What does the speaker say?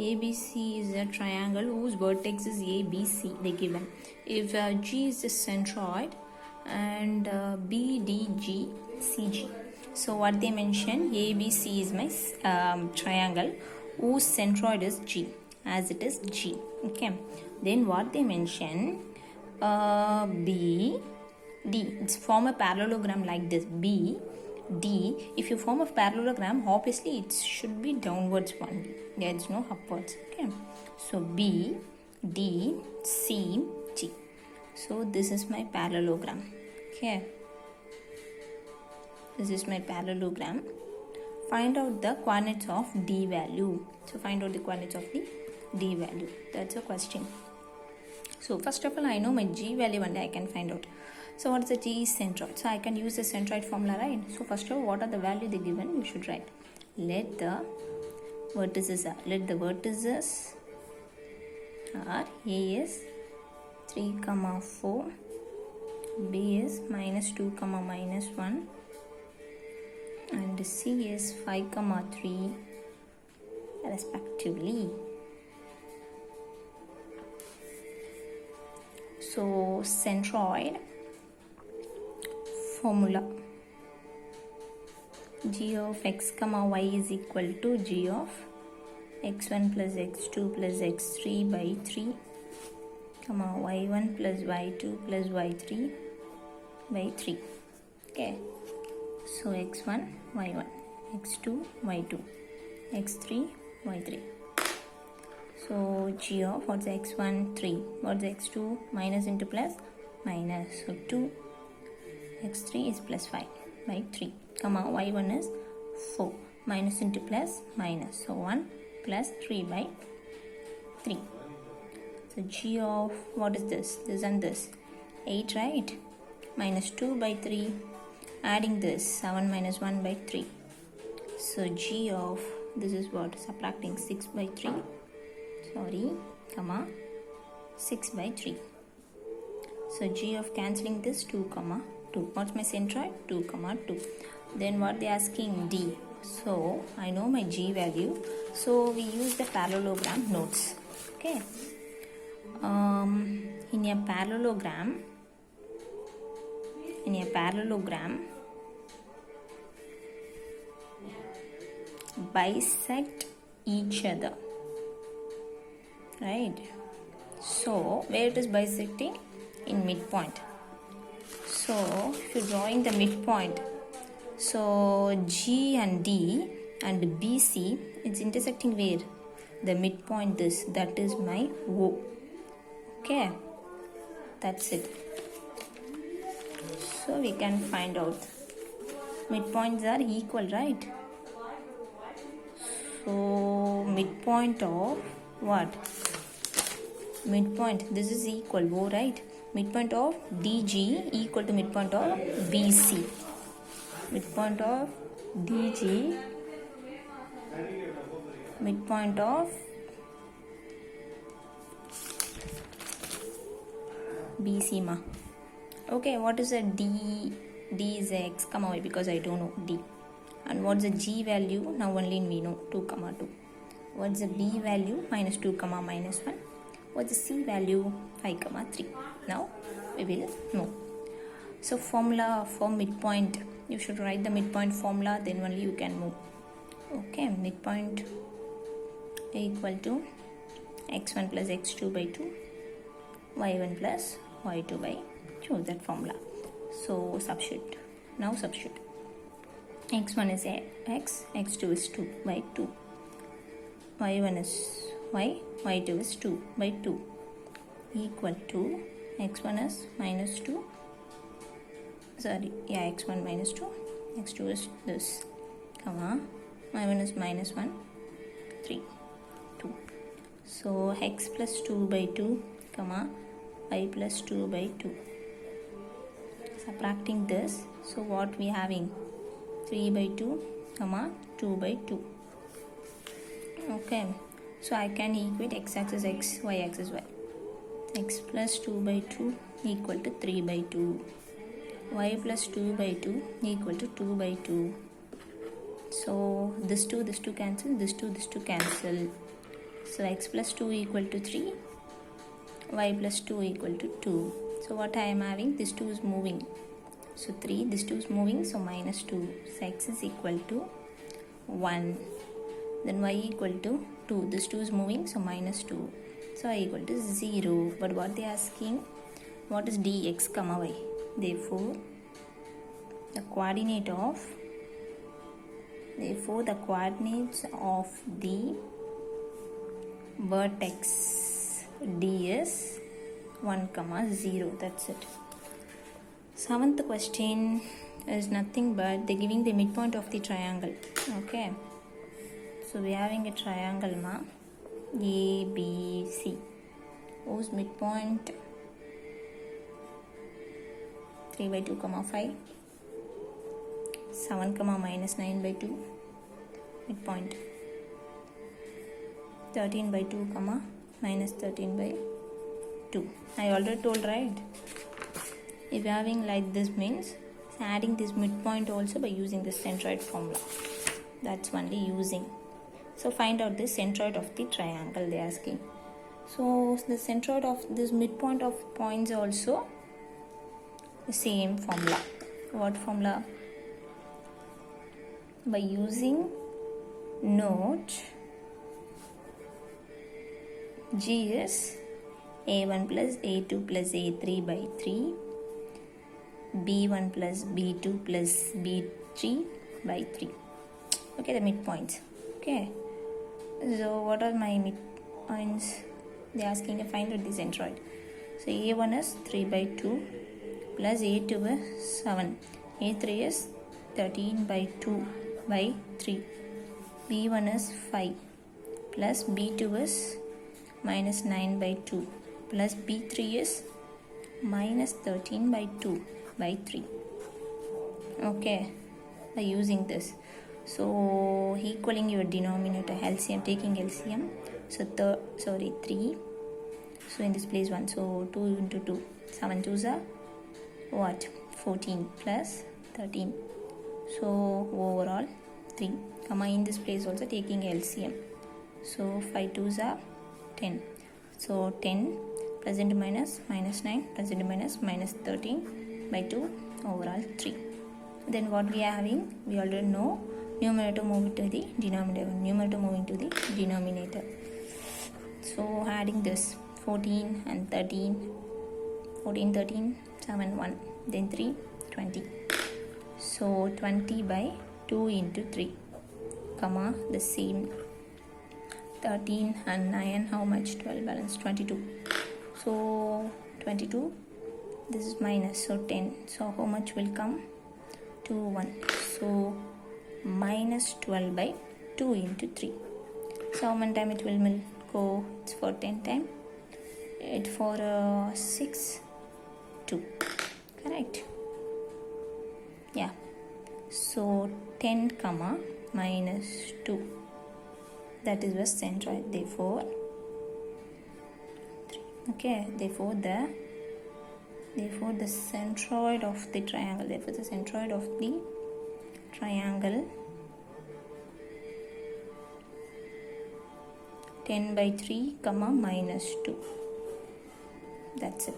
ABC is a triangle whose vertex is ABC, they given. If G is the centroid and BDG, CG. So what they mention, ABC is my triangle whose centroid is G, as it is G. Okay. Then what they mention, B, D. It's form a parallelogram like this. B, D. If you form a parallelogram, obviously it should be downwards only. There is no upwards. Okay. So B, D, C, G. So this is my parallelogram. Okay. This is my parallelogram. Find out the coordinates of D value. So find out the coordinates of the D value. That's a question. So first of all, I know my G value and I can find out. So what is the G centroid? So I can use the centroid formula, right? So first of all, what are the value they given? You should write. Let the vertices are A is 3, 4, B is -2, -1, and C is 5, 3 respectively. So centroid formula, G of x, y is equal to G of x1 plus x2 plus x3 by 3, y1 plus y2 plus y3 by 3. Okay. So x1, y1, x2, y2, x3, y3. So G of what's x1, 3, what's x2, minus into plus, minus. So 2, x3 is plus 5 by 3, y1 is 4, minus into plus, minus. So 1 plus 3 by 3. So G of what is this and this, 8, right? Minus 2 by 3, adding this 7 minus 1 by 3. So G of this is what, subtracting 6 by 3, 6 by 3. So G of cancelling this 2, 2. What's my centroid? 2, 2. Then what they asking, D. So I know my G value. So we use the parallelogram notes. Okay. In a parallelogram, bisect each other, right? So where it is bisecting? In midpoint. So if you're drawing the midpoint, so G and D and BC, it's intersecting where? The midpoint, that is my O. Okay, that's it. So we can find out midpoints are equal, right? So midpoint of what? Midpoint, this is equal, O, right? Midpoint of DG equal to midpoint of BC. Midpoint of DG, midpoint of BC ma. Okay, what is a D? D is x, y, because I don't know D. And what's the G value? Now only we know 2, 2. What's the B value? -2, -1. What's the C value? 5, 3. Now we will know. So formula for midpoint, you should write the midpoint formula, then only you can move. Okay, midpoint equal to x1 plus x2 by 2, y1 plus y2 by 2, that formula. So substitute. Now substitute. x1 is x, x2 is 2 by 2, y1 is y, y2 is 2 by 2, equal to x1 is -2, x1 -2, x2 is this, y1 is -1, 3, 2. So x plus 2 by 2, y plus 2 by 2. Subtracting this, so what we having? 3 by 2, 2 by 2. Okay, so I can equate x-axis x, y-axis y. X plus 2 by 2 equal to 3 by 2. Y plus 2 by 2 equal to 2 by 2. So this 2 cancel, this 2 cancel. So x plus 2 equal to 3, y plus 2 equal to 2. So what I am having, this 2 is moving. So 3, this 2 is moving, so minus 2. So x is equal to 1. Then y equal to 2. This 2 is moving, so minus 2. So y equal to 0. But what they are asking, what is dx comma y? Therefore, the coordinates of the vertex D is 1, 0. That's it. Seventh question is nothing but they're giving the midpoint of the triangle. Okay. So we're having a triangle ABC, whose midpoint 3 by 2, 5, 7, minus 9 by 2, midpoint 13 by 2, minus 13 by 2. I already told, right? If you're having like this means adding this midpoint also by using the centroid formula. That's only using. So find out the centroid of the triangle they're asking. So the centroid of this midpoint of points also the same formula. What formula? By using note G is A1 plus A2 plus A3 by 3, B1 plus B2 plus B3 by 3. Okay, the midpoints. Okay. So what are my midpoints? They are asking to find out the centroid. So A1 is 3 by 2 plus A2 is 7. A3 is 13 by 2 by 3. B1 is 5 plus B2 is minus 9 by 2 plus B3 is minus 13 by 2 by 3. Okay, by using this. So equaling your denominator, LCM, taking LCM. So 3. So in this place 1. So 2 into 2. 7 2s are what? 14 plus 13. So overall 3. In this place also taking LCM. So 5 2s are 10. So 10 plus into minus 9 plus into minus 13 by 2, overall 3. Then what we are having, we already know, numerator moving to the denominator, numerator moving to the denominator. So adding this 14 and 13, 14 13 7 1, then 3 20. So 20 by 2 into 3, the same 13 and 9, how much? 12 balance 22. So 22, this is minus, so 10. So how much will come? 2 1. So minus 12 by 2 into 3. So how many time it will go? It's for 10 time. It for 6 2. Correct? Yeah. So 10 minus 2. That is the centroid. Therefore, 3. Okay. Therefore the centroid of the triangle. Therefore the centroid of the triangle 10 by 3, minus 2. That's it,